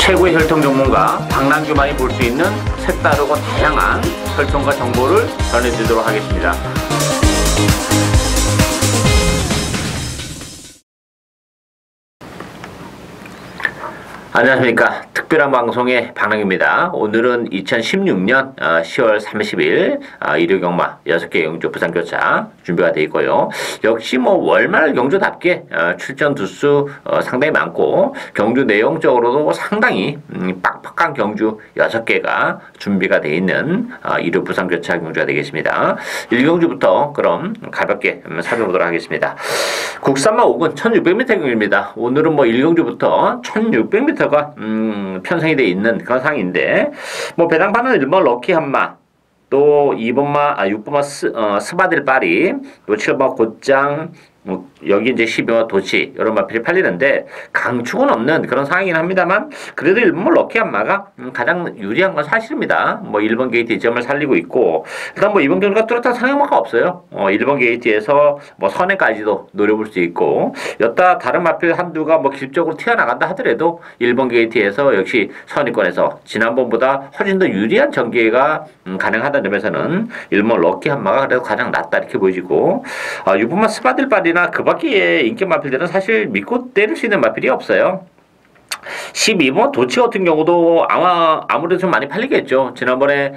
최고의 혈통 전문가 박남규만이 볼 수 있는 색다르고 다양한 혈통과 정보를 전해드리도록 하겠습니다. 안녕하십니까. 특별한 방송의 박남규입니다. 오늘은 2016년 10월 30일 일요경마 6개 경주 부산교차 준비가 되어 있고요. 역시 월말 경주답게 출전 두수 상당히 많고 경주 내용적으로도 상당히 빡빡한 경주 6개가 준비가 되어 있는 일요 부산교차 경주가 되겠습니다. 1경주부터 그럼 가볍게 살펴보도록 하겠습니다. 국산마 5군 1600m 경주입니다. 오늘은 1경주부터 1600m가 편성이 되어 있는 그런 상황인데, 배당판은 1번 럭키 한마, 또 6번마 스바딜 파리, 또 7번 곧장, 여기 이제 12번 도치, 이런 마필이 팔리는데, 강축은 없는 그런 상황이긴 합니다만, 그래도 1번 럭키 한마가 가장 유리한 건 사실입니다. 1번 게이트 2점을 살리고 있고, 일단 2번 경주가 뚜렷한 상향마가 없어요. 1번 게이트에서 선행까지도 노려볼 수 있고, 여따 다른 마필 한두가 기습적으로 튀어나간다 하더라도, 1번 게이트에서 역시 선의권에서 지난번보다 훨씬 더 유리한 전개가 가능하다는 점에서는 1번 럭키 한마가 그래도 가장 낫다 이렇게 보여지고, 6번마 스바딜 파리나 그 밖의 인기 마필들은 사실 믿고 때릴 수 있는 마필이 없어요. 12번 도치 같은 경우도 아무래도 좀 많이 팔리겠죠. 지난번에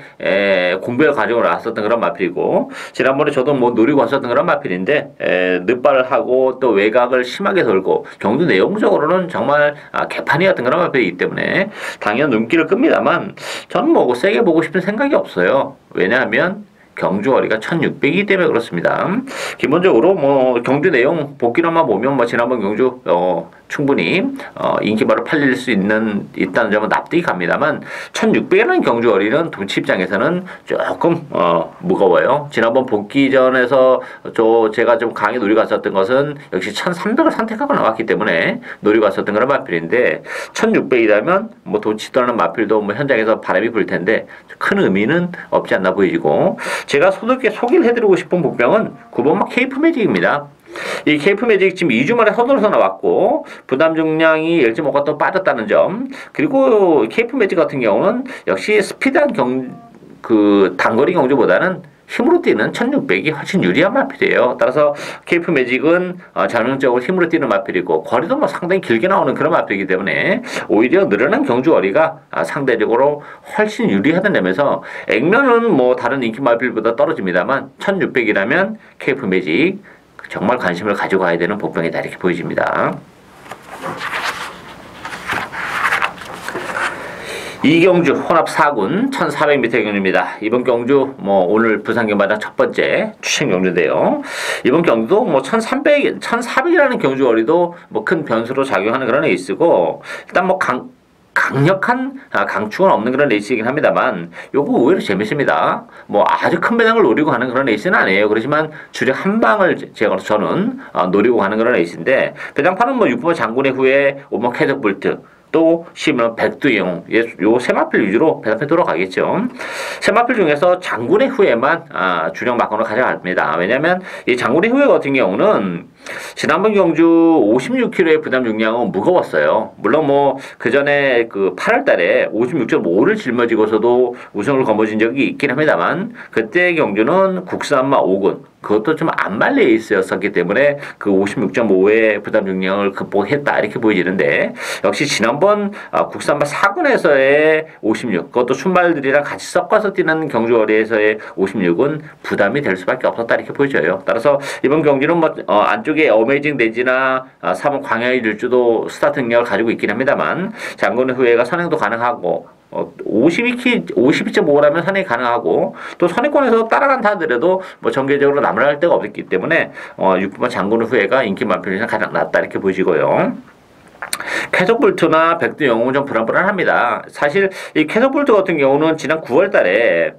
공부에 가지고 나왔었던 그런 마필이고, 지난번에 저도 노리고 왔었던 그런 마필인데, 늦발을 하고 또 외곽을 심하게 돌고 경주 내용적으로는 정말 개판이었던 그런 마필이기 때문에 당연 눈길을 끕니다만, 저는 세게 보고 싶은 생각이 없어요. 왜냐하면 경주 거리가 1600이기 때문에 그렇습니다. 기본적으로 경주 내용 복귀로만 보면 지난번 경주 충분히 인기바로 팔릴 수 있다는 점은 납득이 갑니다만, 1600이라는 경주 거리는 도치 입장에서는 조금 무거워요. 지난번 복귀전에서 제가 좀 강하게 노리고 갔었던 것은 역시 1300을 선택하고 나왔기 때문에 노리고 갔었던 그런 마필인데, 1600이라면 도치 떠나는 마필도 현장에서 바람이 불 텐데 큰 의미는 없지 않나 보이고, 제가 소개를 해드리고 싶은 복병은 9번마 케이프 매직입니다. 이 케이프 매직 지금 2주 만에 서둘러서 나왔고, 부담 중량이 1.5가 또 빠졌다는 점, 그리고 케이프 매직 같은 경우는 역시 스피드한 단거리 경주보다는 힘으로 뛰는 1600이 훨씬 유리한 마필이에요. 따라서 케이프 매직은 전형적으로 힘으로 뛰는 마필이고, 거리도 상당히 길게 나오는 그런 마필이기 때문에 오히려 늘어난 경주 거리가 상대적으로 훨씬 유리하다는 점에서, 액면은 다른 인기 마필보다 떨어집니다만 1600이라면 케이프 매직 정말 관심을 가지고 가야 되는 복병이다 이렇게 보여집니다. 이경주 혼합 4군 1400m 경주입니다. 이번 경주 오늘 부산 경마장 첫 번째 추천 경주인데요. 이번 경주도 1400이라는 경주 거리도 큰 변수로 작용하는 그런 레이스고, 일단 강력한 강축은 없는 그런 레이스이긴 합니다만, 요거 의외로 재밌습니다. 아주 큰 배당을 노리고 가는 그런 레이스는 아니에요. 그렇지만 주력 한 방을 저는 노리고 가는 그런 레이스인데, 배당판은 6번 장군의 후에 5번 캐적볼트, 또 10번 백두영, 요 세 마필 위주로 배당판 돌아가겠죠. 세 마필 중에서 장군의 후에만 주력 막건을 가져갑니다. 왜냐하면 이 장군의 후에 같은 경우는 지난번 경주 56kg의 부담 중량은 무거웠어요. 물론 그 전에 8월 달에 56.5를 짊어지고서도 우승을 거머쥔 적이 있긴 합니다만, 그때 경주는 국산마 5군, 그것도 좀 안말 레이스였었기 때문에 그 56.5의 부담 중량을 극복했다 이렇게 보여지는데, 역시 지난번 국산마 4군에서의 56, 그것도 순발들이랑 같이 섞어서 뛰는 경주 거리에서의 56은 부담이 될 수밖에 없었다 이렇게 보여져요. 따라서 이번 경기는 안쪽에 어메이징 대지나 3번 광야의 일주도 스타트 능력을 가지고 있긴 합니다만, 장군의 후회가 선행도 가능하고, 52.5라면 선행이 가능하고, 또 선행권에서 따라간다 하더라도 전개적으로 남을 할 데가 없기 때문에 6번 장군의 후회가 인기 만필에서 가장 낫다 이렇게 보이지고요. 캐적볼트나 백두영웅은 좀 불안합니다. 사실 이 캐적볼트 같은 경우는 지난 9월 달에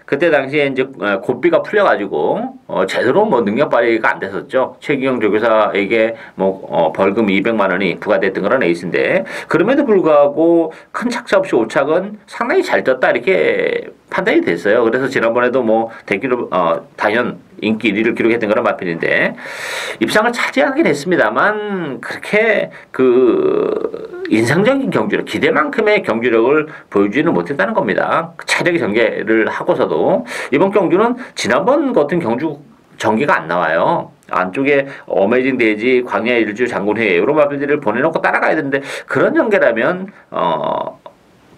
그때 당시에 이제 고비가 풀려가지고 제대로 능력 발휘가 안 됐었죠. 최기영 조교사에게 벌금 200만 원이 부과됐던 그런 에이스인데, 그럼에도 불구하고 큰 착차 없이 오착은 상당히 잘 떴다 이렇게 판단이 됐어요. 그래서 지난번에도 뭐 대기로 단연 인기 1위를 기록했던 그런 마필인데 입상을 차지하긴 했습니다만 그렇게 그 인상적인 경주력, 기대만큼의 경주력을 보여주지는 못했다는 겁니다. 차력의 전개를 하고서도 이번 경주는 지난번 같은 경주 전개가 안 나와요. 안쪽에 어메이징 데이지, 광야 일주, 장군회 이런 마필들을 보내놓고 따라가야 되는데 그런 전개라면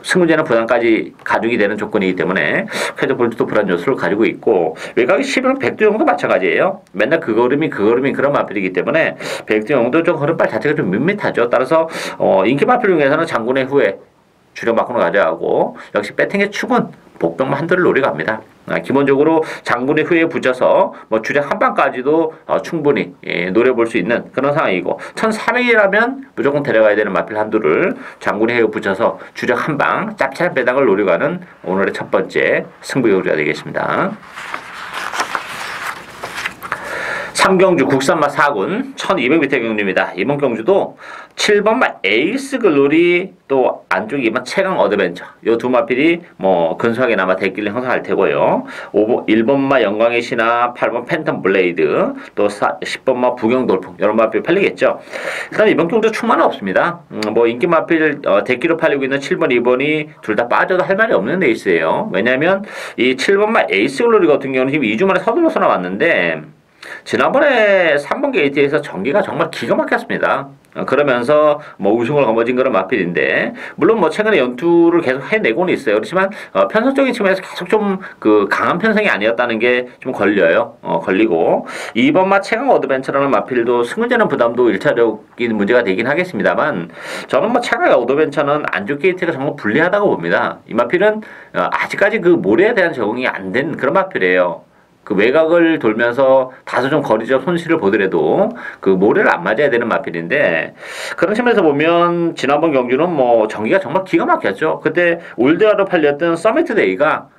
승무제는 부담까지 가중이 되는 조건이기 때문에 쾌적 볼트도 불안 요소를 가지고 있고 외곽이 11은 백두영도 마찬가지예요. 맨날 그 걸음이 그런 마필이기 때문에 백두영도 좀 걸음발 자체가 좀 밋밋하죠. 따라서 인기 마필 중에서는 장군의 후에 주력 마크로 가져가고 역시 배팅의 축은 복병만 한도를 노려갑니다. 기본적으로 장군의 후에 붙여서 뭐 주력 한 방까지도 충분히 노려볼 수 있는 그런 상황이고 1400이라면 무조건 데려가야 되는 마필 한두를 장군의 후에 붙여서 주력 한 방 짭짤한 배당을 노려가는 오늘의 첫 번째 승부경주가 되겠습니다. 3경주 국산마 4군 1200m 경주입니다. 이번 경주도 7번마 에이스 글로리 또 안쪽에 2번 최강 어드벤처 요 두 마필이 뭐 근소하게 남아 대기를 형성할 테고요. 1번마 영광의 신화 8번 팬텀 블레이드 또 10번마 부경 돌풍 이런 마필 팔리겠죠. 일단 이번 경주 충만은 없습니다. 뭐 인기 마필 대기로 팔리고 있는 7번 2번이 둘 다 빠져도 할 말이 없는 레이스예요. 왜냐하면 이 7번마 에이스 글로리 같은 경우는 지금 2주 만에 서둘러서 나왔는데 지난번에 3번 게이트에서 전기가 정말 기가 막혔습니다. 그러면서 뭐 우승을 거머쥔 그런 마필인데 물론 뭐 최근에 연투를 계속 해내고는 있어요. 그렇지만 편성적인 측면에서 계속 좀 그 강한 편성이 아니었다는 게 좀 걸려요. 걸리고 2번마 최강 어드벤처라는 마필도 승은제는 부담도 일차적인 문제가 되긴 하겠습니다만 저는 뭐 최강 어드벤처는 안쪽 게이트가 정말 불리하다고 봅니다. 이 마필은 아직까지 그 모래에 대한 적응이 안 된 그런 마필이에요. 그 외곽을 돌면서 다소 좀 거리적 손실을 보더라도 그 모래를 안 맞아야 되는 마필인데 그런 측면에서 보면 지난번 경주는 뭐 전기가 정말 기가 막혔죠. 그때 올드하로 팔렸던 서미트 데이가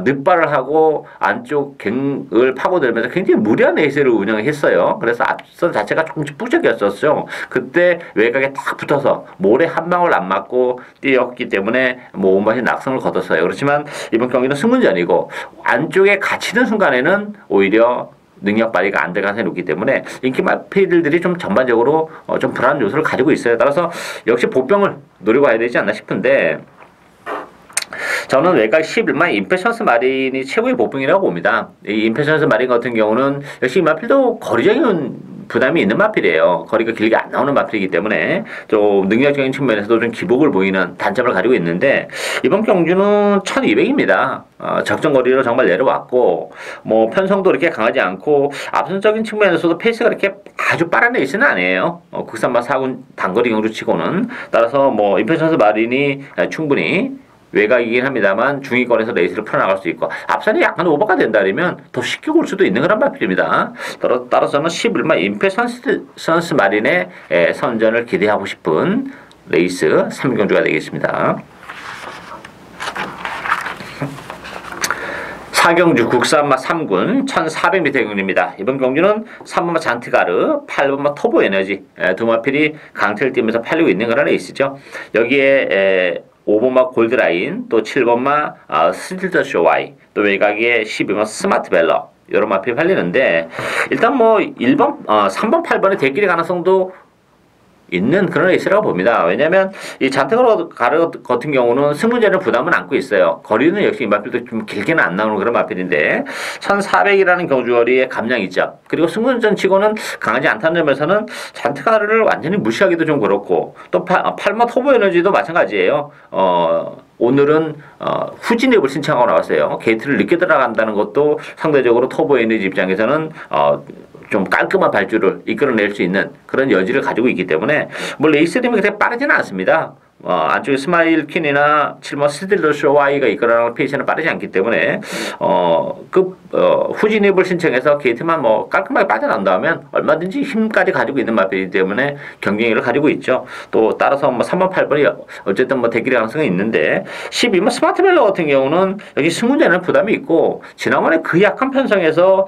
늑발을 하고 안쪽 갱을 파고들면서 굉장히 무리한 레이스를 운영했어요. 그래서 앞선 자체가 조금씩 부족했었죠. 그때 외곽에 딱 붙어서 모래 한 방울 안 맞고 뛰었기 때문에 뭐 온바시 낙승을 거뒀어요. 그렇지만 이번 경기는 승문전이고 안쪽에 갇히는 순간에는 오히려 능력 발휘가 안 될 가능성이 높기 때문에 인기 마필들이 좀 전반적으로 좀 불안한 요소를 가지고 있어요. 따라서 역시 보병을 노리고 가야 되지 않나 싶은데 저는 외곽 11만 임페션스 마린이 최고의 보병이라고 봅니다. 이 임페션스 마린 같은 경우는 역시 이 마필도 거리적인 부담이 있는 마필이에요. 거리가 길게 안 나오는 마필이기 때문에 좀 능력적인 측면에서도 좀 기복을 보이는 단점을 가지고 있는데 이번 경주는 1200입니다. 적정 거리로 정말 내려왔고 뭐 편성도 이렇게 강하지 않고 앞선적인 측면에서도 페이스가 이렇게 아주 빠른 레이스는 아니에요. 국산마 4군 단거리 경주치고는 따라서 뭐 임페션스 마린이 충분히 외곽이긴 합니다만 중위권에서 레이스를 풀어나갈 수 있고 앞선이 약간 오버가 된다면 더 쉽게 올 수도 있는 그런 마필입니다. 따라서는 11만 임페션스 마린의 선전을 기대하고 싶은 레이스 3경주가 되겠습니다. 4경주 국산마 3군 1400m 경주입니다. 이번 경주는 3번마 잔트가르, 8번마 토보에너지 두 마필이 강퇴를 띄면서 팔리고 있는 그런 레이스죠. 여기에 5번마 골드라인, 또 7번마 스틸더쇼 와이, 또 외곽에 12번 스마트 벨러 여러 마필이 팔리는데 일단 뭐 3번, 8번의 대길의 가능성도 있는 그런 레이스라고 봅니다. 왜냐하면 이 잔트가르 같은 경우는 승문제는 부담은 안고 있어요. 거리는 역시 이 마필도 좀 길게는 안 나오는 그런 마필인데 1400이라는 경주거리에 감량이 있죠. 그리고 승문전 치고는 강하지 않다는 점에서는 잔트가르를 완전히 무시하기도 좀 그렇고 또 8마 토보 에너지도 마찬가지예요. 오늘은 후진입을 신청하고 나왔어요. 게이트를 늦게 들어간다는 것도 상대적으로 토보 에너지 입장에서는 좀 깔끔한 발주를 이끌어낼 수 있는 그런 여지를 가지고 있기 때문에 뭐 레이스 리듬이 그렇게 빠르지는 않습니다. 안쪽에 스마일 퀸이나 7번 스틸러쇼 와이가 이끌어나가는 페이스는 빠르지 않기 때문에 후진입을 신청해서 게이트만 뭐 깔끔하게 빠져나온다면 얼마든지 힘까지 가지고 있는 마필이기 때문에 경쟁력을 가지고 있죠. 또 따라서 뭐 3번 8번이 어쨌든 뭐 대결 가능성이 있는데 12번 스마트 벨러 같은 경우는 여기 승문제는 부담이 있고 지난번에 그 약한 편성에서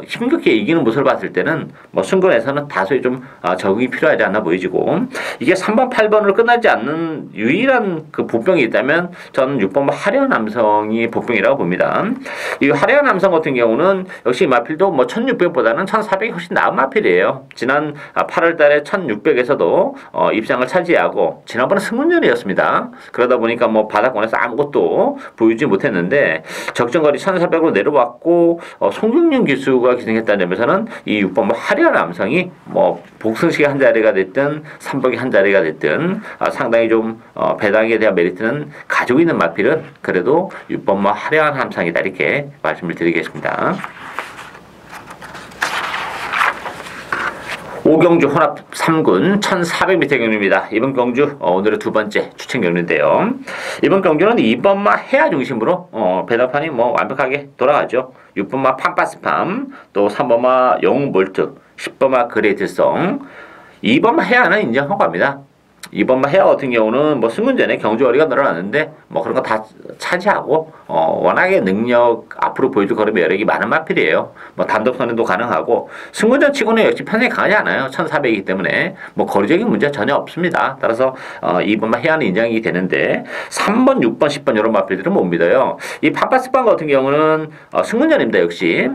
힘겹게 이기는 모습을 봤을 때는 뭐 승권에서는 다소의 좀 적응이 필요하지 않나 보이지고 이게 3번 8번으로 끝나지 않는 남은 유일한 그 보병이 있다면 저는 6번 화려한 남성이 보병이라고 봅니다. 이 화려한 남성 같은 경우는 역시 마필도 뭐 1600보다는 1400이 훨씬 나은 마필이에요. 지난 8월 달에 1600에서도 입상을 차지하고 지난번에 승문전이었습니다. 그러다 보니까 뭐 바닥권에서 아무것도 보이지 못했는데 적정거리 1400으로 내려왔고 송중령 기수가 기승했다는 점에서는 이 6번 화려한 남성이 뭐 복승식의 한 자리가 됐든 삼복의 한 자리가 됐든 상당히 좀 배당에 대한 메리트는 가지고 있는 마필은 그래도 6번 화려한 남성이다 이렇게 말씀을 드리겠습니다. 오경주 혼합 3군 1400m 경주입니다. 이번 경주 오늘의 두 번째 추천 경주인데요. 이번 경주는 2번마 해야 중심으로 배당판이 뭐 완벽하게 돌아가죠. 6번마 팜파스팜, 또 3번마 영웅볼트, 10번마 그레이트성, 2번마 해야는 인정하고 갑니다. 2번마 해야 같은 경우는 뭐 승문전에 경주거리가 늘어났는데 뭐 그런 거 다 차지하고 워낙에 능력 앞으로 보여줄 걸음의 여력이 많은 마필이에요. 뭐 단독 선행도 가능하고 승문전 치고는 역시 편성이 강하지 않아요. 1400이기 때문에 뭐 거리적인 문제 전혀 없습니다. 따라서 2번마 해야는 인정이 되는데 3번, 6번, 10번 이런 마필들은 못 믿어요. 이 팜파스판 같은 경우는 승문전입니다. 역시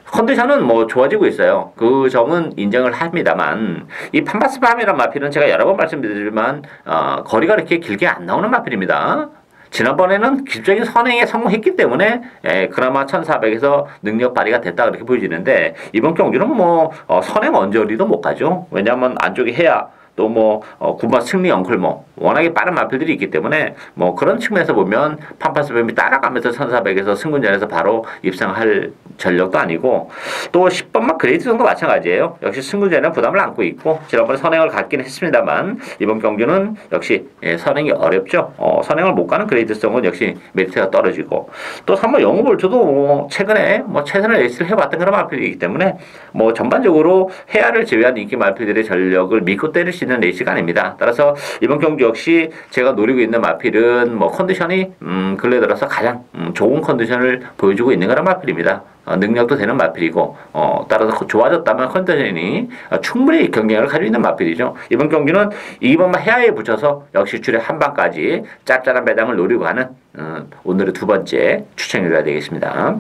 컨디션은 뭐 좋아지고 있어요. 그 점은 인정을 합니다만 이 팜파스팜이란 마필은 제가 여러 번 말씀드리지만 거리가 이렇게 길게 안 나오는 마필입니다. 지난번에는 기술적인 선행에 성공했기 때문에 그나마 1400에서 능력 발휘가 됐다 그렇게 보여지는데 이번 경주는 뭐 선행 언저리도 못 가죠. 왜냐하면 안쪽에 해야 또 뭐 9번 승리 엉클모 워낙에 빠른 마필들이 있기 때문에 뭐 그런 측면에서 보면 팜파스뱀이 따라가면서 1400에서 승군전에서 바로 입상할 전력도 아니고 또 10번만 그레이트성도 마찬가지예요. 역시 승군전에는 부담을 안고 있고 지난번에 선행을 갔긴 했습니다만 이번 경주는 역시 선행이 어렵죠. 선행을 못 가는 그레이트성은 역시 메리트가 떨어지고 또 3번 영웅볼트도 뭐 최근에 뭐 최선의 레이스를 해왔던 그런 마필이기 때문에 뭐 전반적으로 해야를 제외한 인기 마필들의 전력을 믿고 때릴 수 있는 레이스가 아닙니다. 따라서 이번 경주 역시 제가 노리고 있는 마필은 뭐 컨디션이 근래 들어서 가장 좋은 컨디션을 보여주고 있는 그런 마필입니다. 능력도 되는 마필이고 따라서 좋아졌다면 컨디션이 충분히 경쟁을 가지고 있는 마필이죠. 이번 경기는 2번만 해야에 붙여서 역시 줄에 한 방까지 짭짤한 배당을 노리고 가는 오늘의 두 번째 추천이라 되겠습니다.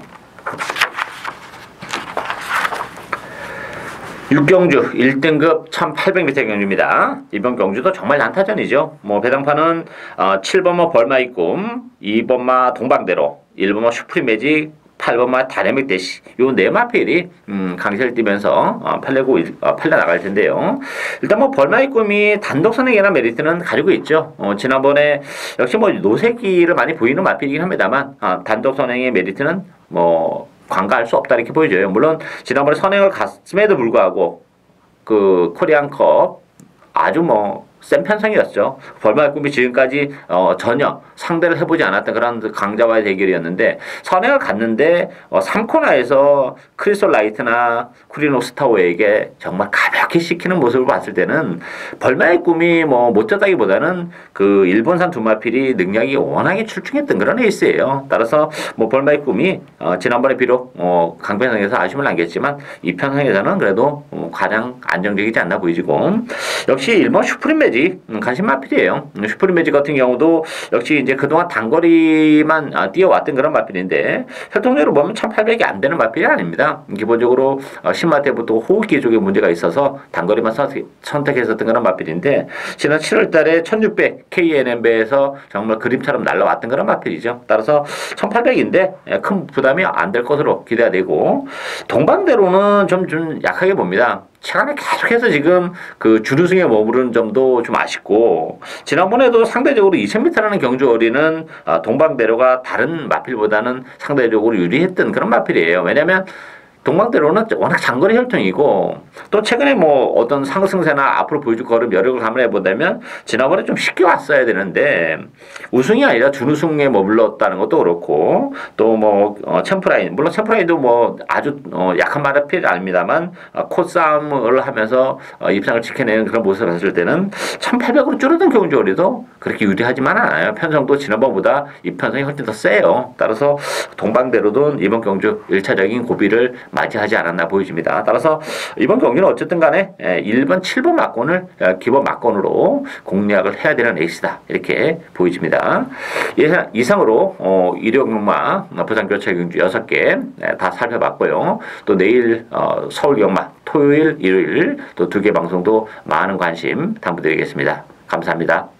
6경주 1등급 1800m 경주입니다. 이번 경주도 정말 난타전이죠. 뭐 배당판은 7번마 벌마의 꿈, 2번마 동방대로, 1번마 슈프림 매직, 8번마 다이내믹 대시 요 네 마필이 강세를 띠면서 팔려 나갈 텐데요. 일단 뭐 벌마의 꿈이 단독 선행이라는 메리트는 가지고 있죠. 지난번에 역시 뭐 노세기를 많이 보이는 마필이긴 합니다만 단독 선행의 메리트는 뭐 관가할 수 없다 이렇게 보여져요. 물론 지난번에 선행을 갔음에도 불구하고 그 코리안컵 아주 뭐 센 편성이었죠. 벌마의 꿈이 지금까지 전혀 상대를 해보지 않았던 그런 강자와의 대결이었는데 선행을 갔는데 3코너에서 크리스톨 라이트나 쿠리노 스타워에게 정말 가볍게 시키는 모습을 봤을 때는 벌마의 꿈이 뭐 못졌다기보다는 그 일본산 두 마필이 능력이 워낙에 출중했던 그런 에이스예요. 따라서 뭐 벌마의 꿈이 지난번에 비록 강편성에서 아쉬움을 남겼지만 이 편성에서는 그래도 가장 안정적이지 않나 보이지고 역시 일본 슈프림 매직 간신 마필이에요. 슈프림 매직 같은 경우도 역시 이제 그동안 단거리만 뛰어왔던 그런 마필인데 혈통적으로 보면 1800이 안 되는 마필이 아닙니다. 기본적으로 신마 때부터 호흡기 쪽에 문제가 있어서 단거리만 선택했었던 그런 마필인데 지난 7월 달에 1600 KNM배에서 정말 그림처럼 날라왔던 그런 마필이죠. 따라서 1800인데 큰 부담이 안 될 것으로 기대가 되고 동방대로는 좀 약하게 봅니다. 최근에 계속해서 지금 그 준우승에 머무르는 점도 좀 아쉽고 지난번에도 상대적으로 2000m라는 경주거리는 동방대로가 다른 마필보다는 상대적으로 유리했던 그런 마필이에요. 왜냐하면 동방대로는 워낙 장거리 혈통이고 또 최근에 뭐 어떤 상승세나 앞으로 보여줄 걸음 여력을 감안해 보자면 지난번에 좀 쉽게 왔어야 되는데 우승이 아니라 준우승에 머물렀다는 것도 그렇고 또 뭐 챔프라인 물론 챔프라인도 뭐 아주 약한 마필이 아닙니다만 코싸움을 하면서 입상을 지켜내는 그런 모습을 봤을 때는 1800으로 줄어든 경주거리도 그렇게 유리하지만 않아요. 편성도 지난번보다 이 편성이 훨씬 더 세요. 따라서 동방대로도 이번 경주 1차적인 고비를 맞이하지 않았나 보여집니다. 따라서 이번 경기는 어쨌든 간에 1번, 7번 막권을 기본 막권으로 공략을 해야 되는 레이스다. 이렇게 보여집니다. 이상으로 일요경마 부산교차 경주 6개 다 살펴봤고요. 또 내일 서울경마 토요일, 일요일 또 2개 방송도 많은 관심 당부드리겠습니다. 감사합니다.